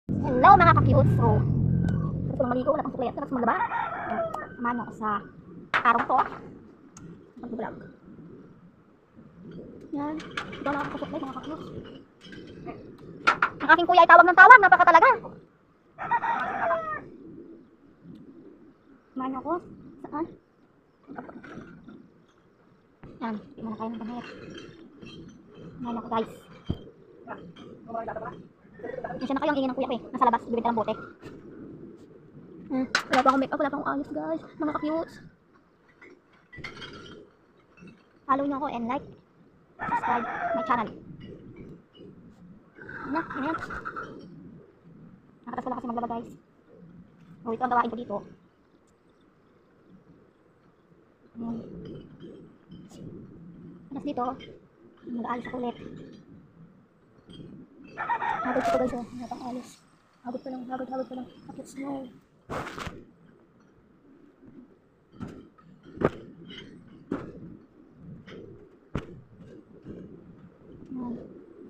Hello mga ka-cute. So, gusto ko lang maligo, wala pang sukli at tapos maglaba. Samahan niyo ako sa karong to. Mag-vlog. Yan. Ito na ako sa sukli mga ka-cute. Ang aking kuya ay tawag ng tawag. Napaka talaga. Samahan niyo ako. Saan? Yan. Hindi mo na kaya ng panayat. Samahan niyo ako guys. Nasya na kayong ingin ng kuya ko eh. Nasa labas. Bibenta ng bote. Wala pa akong make up. Wala pa akong ayos guys. Mga ka-cute. Follow nyo ako and like. Subscribe my channel. Ano yan? Nakatas ko lang kasi maglaba guys. So ito ang gawain ko dito. Tapos dito. Mag-aalis ako ulit. Hagod ko guys oh. Wala pang alis. Hagod pa lang. Hagod pa lang. Kapit snow.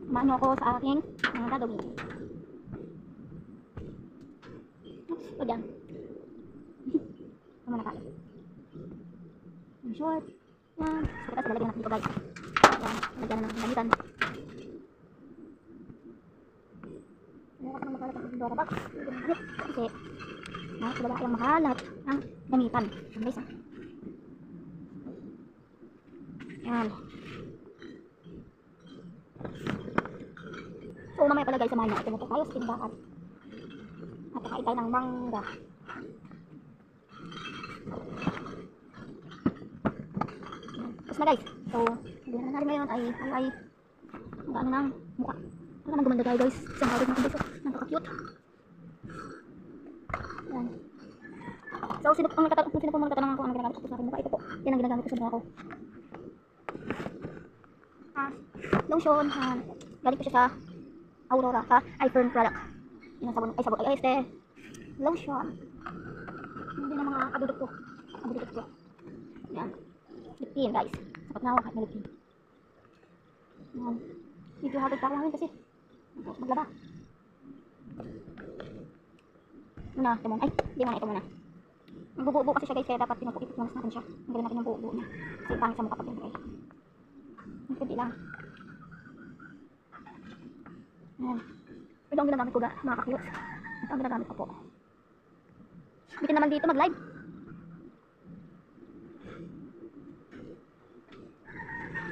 Samahan ako sa aking mga gagawin. Oops, o dyan. Ito muna tayo. Yung short. Yan. So, tapos lalagyan natin dito guys. Yan. Lalagyan na ng gamitan. Ayaw kasi nang makalat ang Pandora box. Kasi, sila ba yung makalat ang gamitan. Yan guys. Yan. So mamaya pala guys, samahan niyo. Pumunta tayo sa tindahan. At kakain tayo ng mangga. Tapos na guys. So, hindi naman natin ngayon ay ano ng mukha. Ano naman gumanda tayo guys. Isang hawig natin guys. Nakaka-cute. Yan. So, sino po magtatanong ako ang ginagamit ko sa aking mukha? Ito po. Yan ang ginagamit ko sa mukha ko. Lotion. Galing ko siya sa Aurora sa iFern product. Yun ang sabon. Ay, este. Lotion. Hindi na mga kabudot ko. Yan. Lipin guys. Sapat na ako kahit may lipin. Yan. Medyo hagod pa ako ngayon kasi maglaba. Ito muna. Ay, hindi muna. Ito muna. Nagbubuo kasi siya guys kaya dapat pinupukit muna natin siya. Ang galing natin yung buo niya. Kasi pangit sa mukha pag yun. Hindi lang. Ayan. Ito ang ginagamit ko mga ka-cute. Ito ang ginagamit ko po. Bitin naman dito mag-live.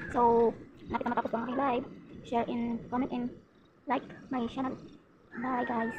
So, nakita matapos ko ang aking live. Share and comment and like my channel. Bye guys.